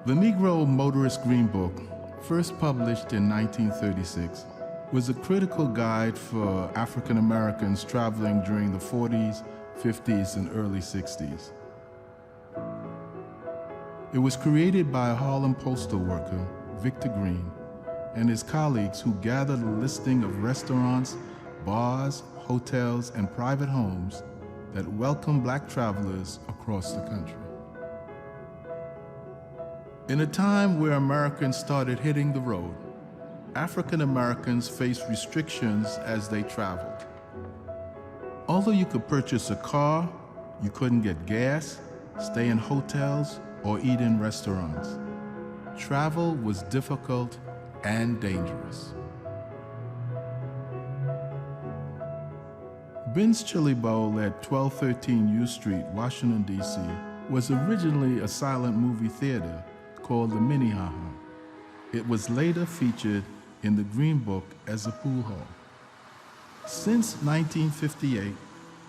The Negro Motorist Green Book, first published in 1936, was a critical guide for African Americans traveling during the 40s, 50s, and early 60s. It was created by a Harlem postal worker, Victor Green, and his colleagues who gathered a listing of restaurants, bars, hotels, and private homes that welcome black travelers across the country. In a time where Americans started hitting the road, African Americans faced restrictions as they traveled. Although you could purchase a car, you couldn't get gas, stay in hotels, or eat in restaurants. Travel was difficult and dangerous. Ben's Chili Bowl at 1213 U Street, Washington, D.C. was originally a silent movie theater called the Minnehaha. It was later featured in the Green Book as a pool hall. Since 1958,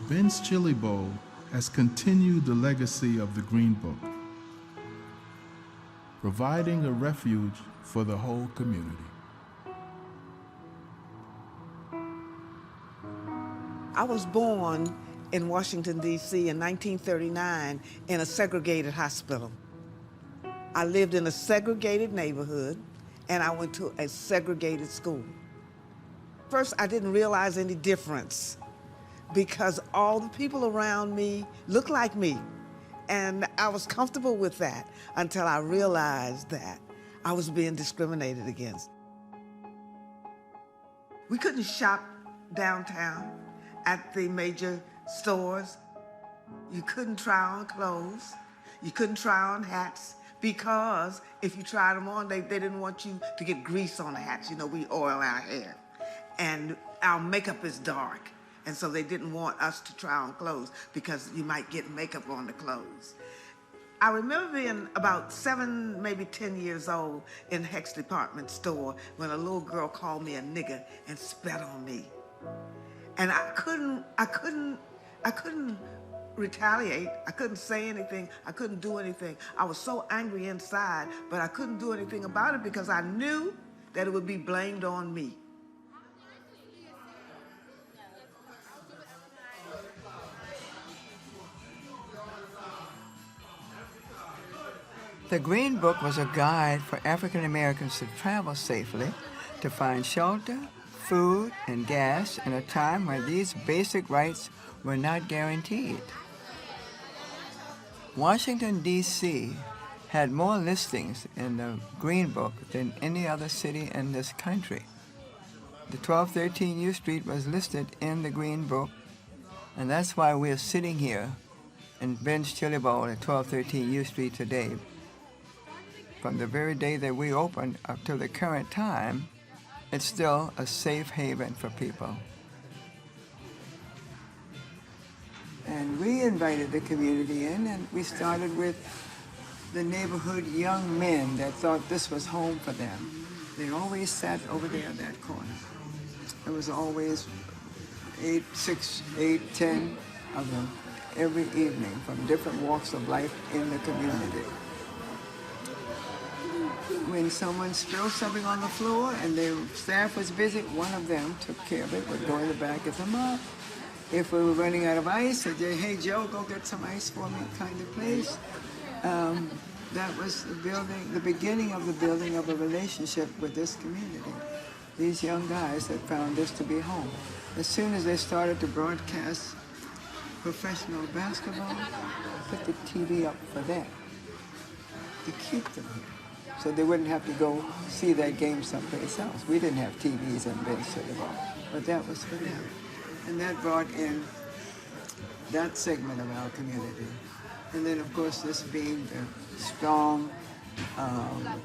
Ben's Chili Bowl has continued the legacy of the Green Book, providing a refuge for the whole community. I was born in Washington, D.C. in 1939 in a segregated hospital. I lived in a segregated neighborhood, and I went to a segregated school. First, I didn't realize any difference because all the people around me looked like me, and I was comfortable with that until I realized that I was being discriminated against. We couldn't shop downtown at the major stores. You couldn't try on clothes. You couldn't try on hats because if you tried them on, they didn't want you to get grease on the hats. You know, we oil our hair. And our makeup is dark. And so they didn't want us to try on clothes because you might get makeup on the clothes. I remember being about 7, maybe 10 years old in Hecht's department store when a little girl called me a nigger and spat on me. And I couldn't retaliate. I couldn't say anything. I couldn't do anything. I was so angry inside, but I couldn't do anything about it because I knew that it would be blamed on me. The Green Book was a guide for African Americans to travel safely, to find shelter, food, and gas in a time when these basic rights were not guaranteed. Washington, D.C. had more listings in the Green Book than any other city in this country. The 1213 U Street was listed in the Green Book, and that's why we're sitting here in Ben's Chili Bowl at 1213 U Street today. From the very day that we opened up to the current time, it's still a safe haven for people. And we invited the community in, and we started with the neighborhood young men that thought this was home for them. They always sat over there in that corner. There was always 6, 8, 10 of them every evening from different walks of life in the community. When someone spilled something on the floor and their staff was busy, one of them took care of it, would go in the back, get them up. If we were running out of ice, they'd say, hey, Joe, go get some ice for me, kind of place. That was the beginning of the building of a relationship with this community. These young guys that found this to be home. As soon as they started to broadcast professional basketball, put the TV up for them to keep them here, so they wouldn't have to go see that game someplace else. We didn't have TVs in Ben's Chili Bowl, but that was for them. And that brought in that segment of our community. And then, of course, this being the strong,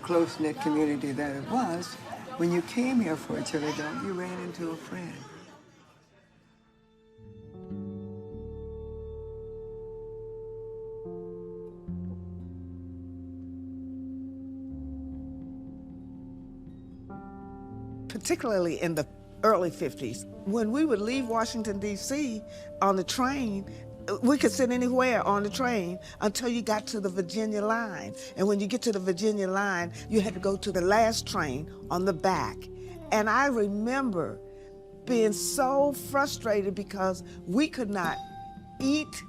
close-knit community that it was, when you came here for a chili dog, you ran into a friend. Particularly in the early 50s. When we would leave Washington, D.C. on the train, We could sit anywhere on the train until you got to the Virginia line. And when you get to the Virginia line, you had to go to the last train on the back. And I remember being so frustrated because we could not eat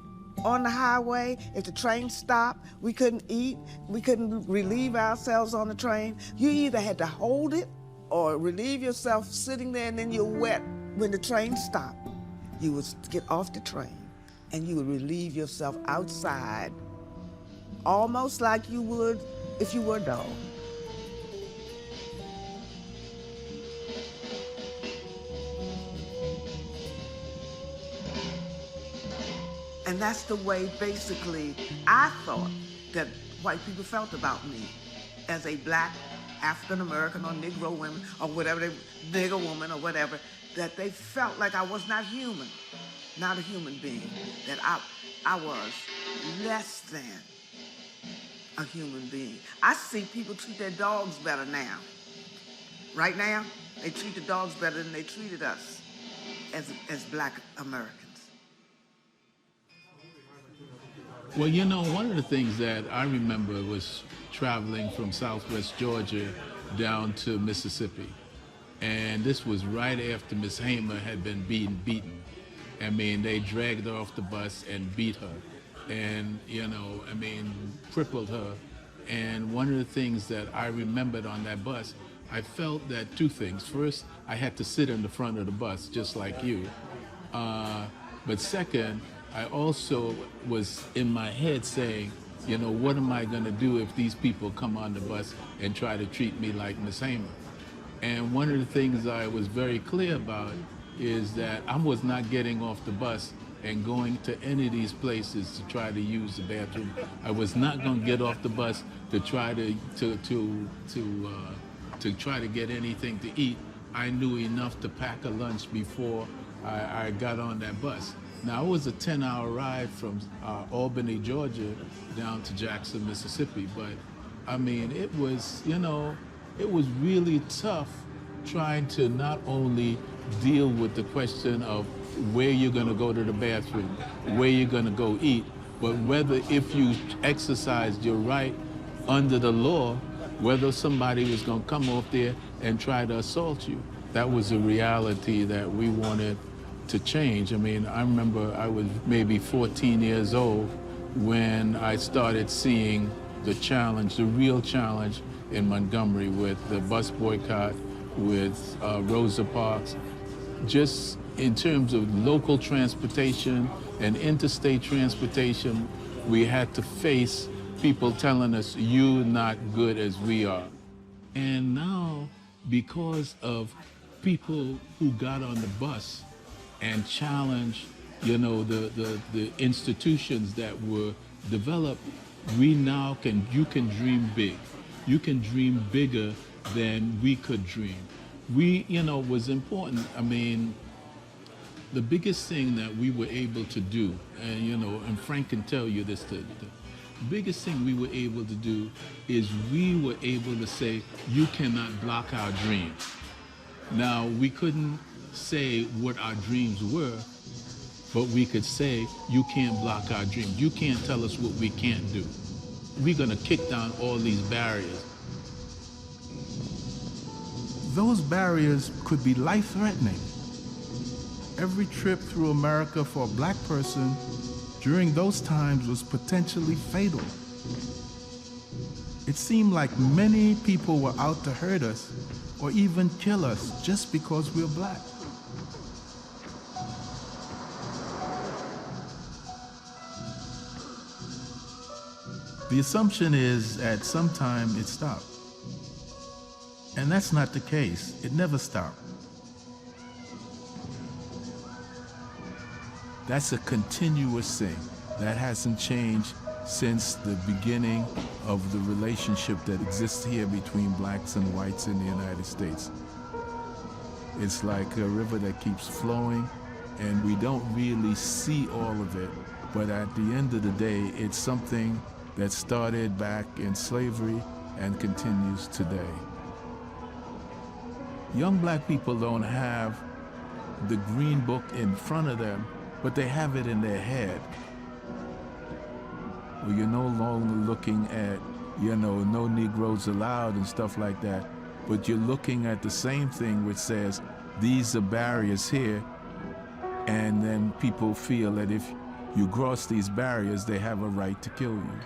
on the highway. If the train stopped, we couldn't eat. We couldn't relieve ourselves on the train. You either had to hold it or relieve yourself sitting there, and then you're wet. When the train stopped, you would get off the train and you would relieve yourself outside, almost like you would if you were a dog. And that's the way, basically, I thought that white people felt about me as a black African-American or Negro woman or whatever, nigger woman or whatever, that they felt like I was not human, not a human being, that I was less than a human being. I see people treat their dogs better now. Right now, they treat the dogs better than they treated us as black Americans. Well, you know, one of the things that I remember was traveling from Southwest Georgia down to Mississippi. And this was right after Miss Hamer had been beaten. I mean, they dragged her off the bus and beat her. And, you know, I mean, crippled her. And one of the things that I remembered on that bus, I felt that two things. First, I had to sit in the front of the bus, just like you. But second, I also was in my head saying, you know, what am I going to do if these people come on the bus and try to treat me like Miss Hamer? And one of the things I was very clear about is that I was not getting off the bus and going to any of these places to try to use the bathroom. I was not going to get off the bus to try to try to get anything to eat. I knew enough to pack a lunch before I got on that bus. Now, it was a 10-hour ride from Albany, Georgia, down to Jackson, Mississippi. But, I mean, it was, you know, it was really tough trying to not only deal with the question of where you're going to go to the bathroom, where you're going to go eat, but whether if you exercised your right under the law, whether somebody was going to come up there and try to assault you. That was a reality that we wanted to change. I mean, I remember I was maybe 14 years old when I started seeing the challenge, the real challenge in Montgomery with the bus boycott, with Rosa Parks. Just in terms of local transportation and interstate transportation, we had to face people telling us, you're not good as we are. And now, because of people who got on the bus and challenged, you know, the institutions that were developed, we now you can dream big. You can dream bigger than we could dream. We, you know, was important. I mean, the biggest thing that we were able to do, and you know, and Frank can tell you this, the biggest thing we were able to do is we were able to say, you cannot block our dreams. Now, we couldn't say what our dreams were, but we could say, you can't block our dreams. You can't tell us what we can't do. We're gonna kick down all these barriers. Those barriers could be life-threatening. Every trip through America for a black person during those times was potentially fatal. It seemed like many people were out to hurt us or even kill us just because we're black. The assumption is at some time it stopped. And that's not the case. It never stopped. That's a continuous thing that hasn't changed since the beginning of the relationship that exists here between blacks and whites in the United States. It's like a river that keeps flowing, and we don't really see all of it, but at the end of the day, it's something that started back in slavery and continues today. Young black people don't have the green book in front of them but they have it in their head. Well, you're no longer looking at, no Negroes allowed and stuff like that, but you're looking at the same thing which says, these are barriers here, and then people feel that if you cross these barriers, they have a right to kill you.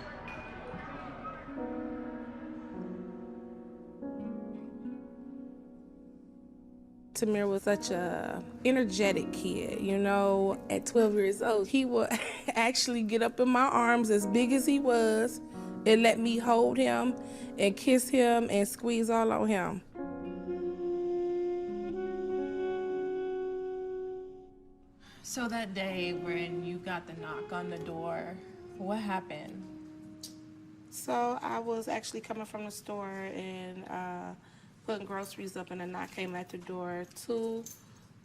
Tamir was such a energetic kid, At 12 years old, he would actually get up in my arms as big as he was and let me hold him and kiss him and squeeze all on him. So that day when you got the knock on the door, what happened? So I was actually coming from the store and putting groceries up, and a knock came at the door. 2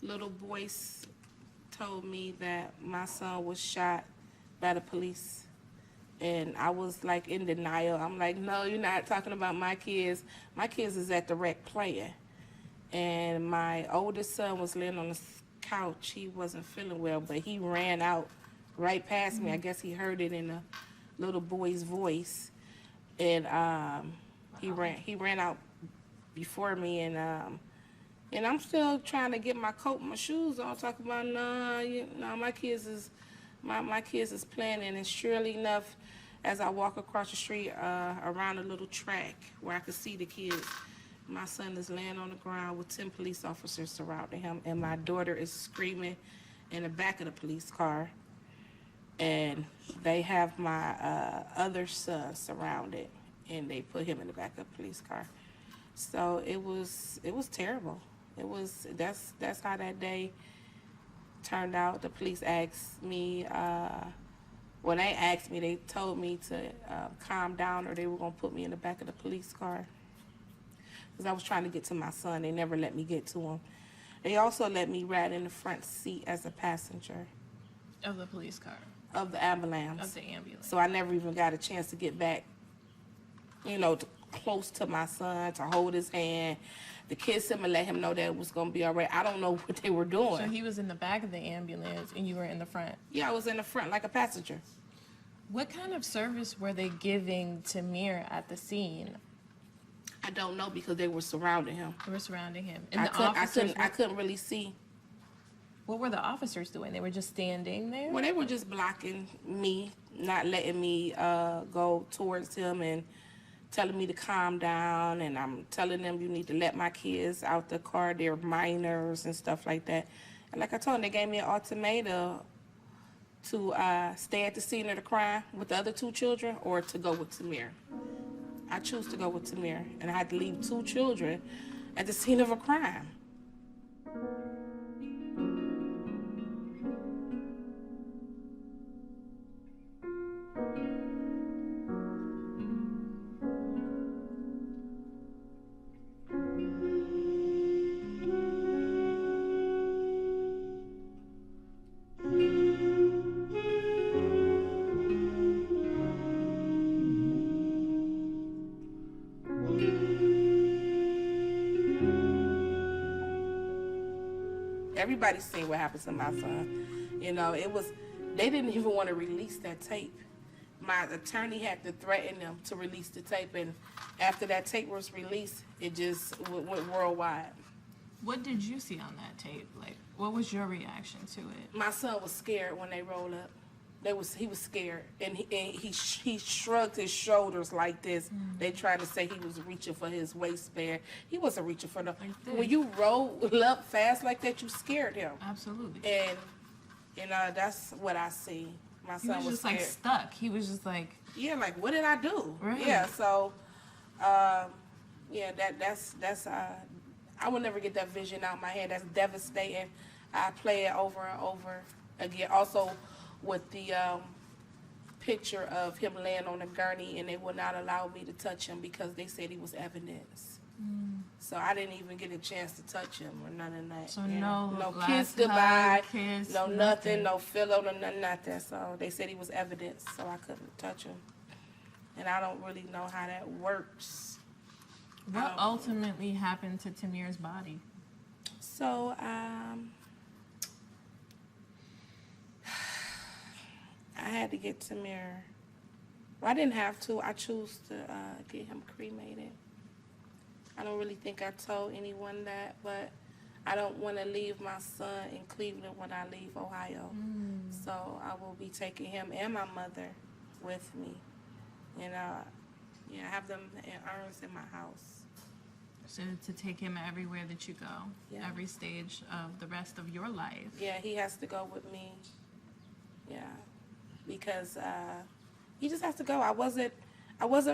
little boys told me that my son was shot by the police. And I was like in denial. I'm like, no, you're not talking about my kids. My kids is at the rec playing. And my oldest son was laying on the couch. He wasn't feeling well, but he ran out right past me. I guess he heard it in a little boy's voice. And he ran out before me, and I'm still trying to get my coat and my shoes on, talking about, my kids is playing. And surely enough, as I walk across the street around a little track where I could see the kids, my son is laying on the ground with 10 police officers surrounding him, and my daughter is screaming in the back of the police car, and they have my other son surrounded, and they put him in the back of the police car. So it was terrible. That's how that day turned out. The police asked me, when they asked me, they told me to calm down, or they were gonna put me in the back of the police car. Because I was trying to get to my son. They never let me get to him. They also let me ride in the front seat as a passenger. Of the police car? Of the ambulance. Of the ambulance. So I never even got a chance to get back, close to my son, to hold his hand, to kiss him and let him know that it was going to be all right. I don't know what they were doing. So he was in the back of the ambulance and you were in the front? Yeah, I was in the front like a passenger. What kind of service were they giving Tamir at the scene? I don't know, because they were surrounding him. They were surrounding him. And I couldn't really see. What were the officers doing? They were just standing there? Well, they were just blocking me, not letting me go towards him, and telling me to calm down. And I'm telling them, you need to let my kids out the car. They're minors and stuff like that. And like I told them, they gave me an ultimatum to stay at the scene of the crime with the other 2 children, or to go with Tamir. I choose to go with Tamir, and I had to leave 2 children at the scene of a crime. Everybody's seen what happened to my son. They didn't even want to release that tape. My attorney had to threaten them to release the tape, and after that tape was released, it just went worldwide. What did you see on that tape? Like, what was your reaction to it? My son was scared when they rolled up. He was scared, and he shrugged his shoulders like this. They tried to say he was reaching for his waistband. He wasn't reaching for no. When you roll up fast like that, you scared him. Absolutely. And that's what I see. My son was just scared. like stuck. He was just like, yeah, like, what did I do? Right. Yeah. So, that's I will never get that vision out of my head. That's devastating. I play it over and over again. Also, with the picture of him laying on a gurney, and they would not allow me to touch him because they said he was evidence. So I didn't even get a chance to touch him or none of that. So no kiss last goodbye, hug, kiss, no nothing, no pillow, no nothing. So they said he was evidence, so I couldn't touch him. And I don't really know how that works. What ultimately happened to Tamir's body? So I had to get Tamir. Well, I didn't have to. I chose to get him cremated. I don't really think I told anyone that, but I don't want to leave my son in Cleveland when I leave Ohio. So I will be taking him and my mother with me. And yeah, I have them in urns in my house. So to take him everywhere that you go, Yeah. every stage of the rest of your life. Yeah, he has to go with me. Yeah, because he just has to go. I wasn't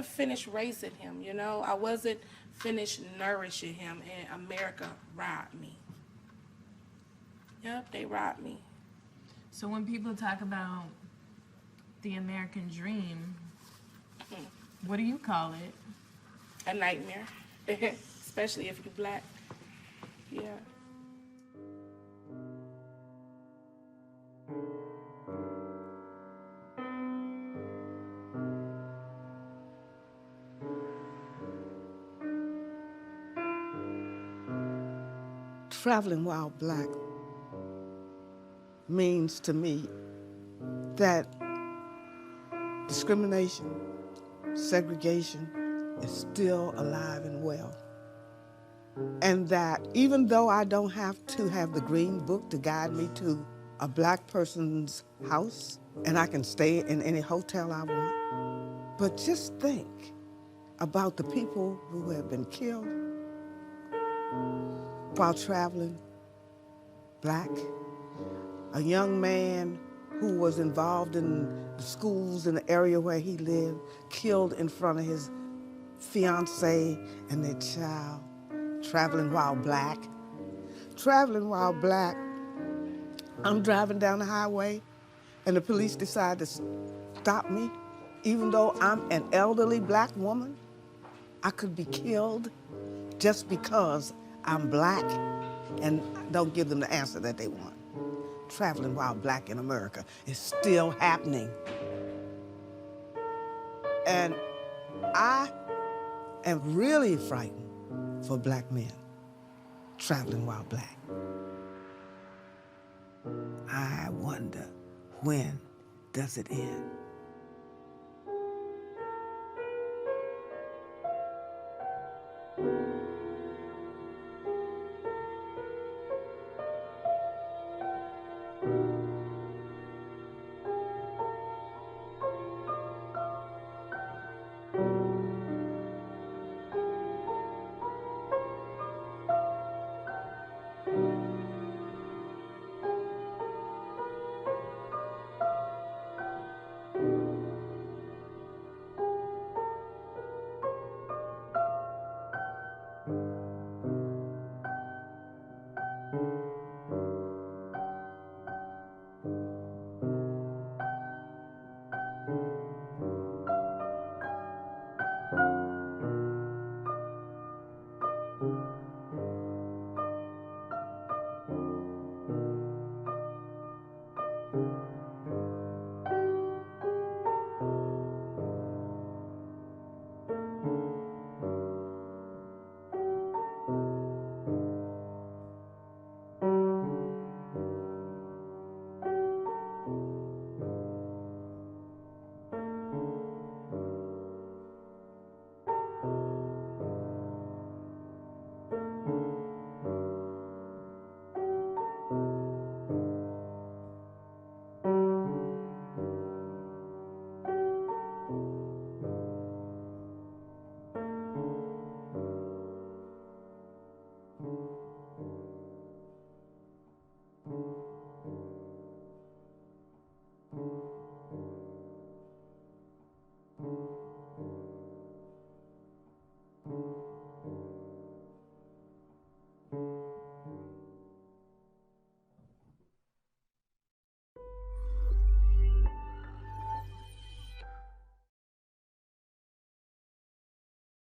finished raising him, you know. I wasn't finished nourishing him, and America robbed me. Yep, they robbed me. So when people talk about the American dream, what do you call it? A nightmare, especially if you're black. Yeah. Traveling while black means to me that discrimination, segregation is still alive and well. And that even though I don't have to have the green book to guide me to a black person's house, and I can stay in any hotel I want, but just think about the people who have been killed while traveling black. A young man who was involved in the schools in the area where he lived, killed in front of his fiancée and their child, traveling while black. Traveling while black, I'm driving down the highway and the police decide to stop me. Even though I'm an elderly black woman, I could be killed just because I'm black and don't give them the answer that they want. Traveling while black in America is still happening. And I am really frightened for black men traveling while black. I wonder, when does it end?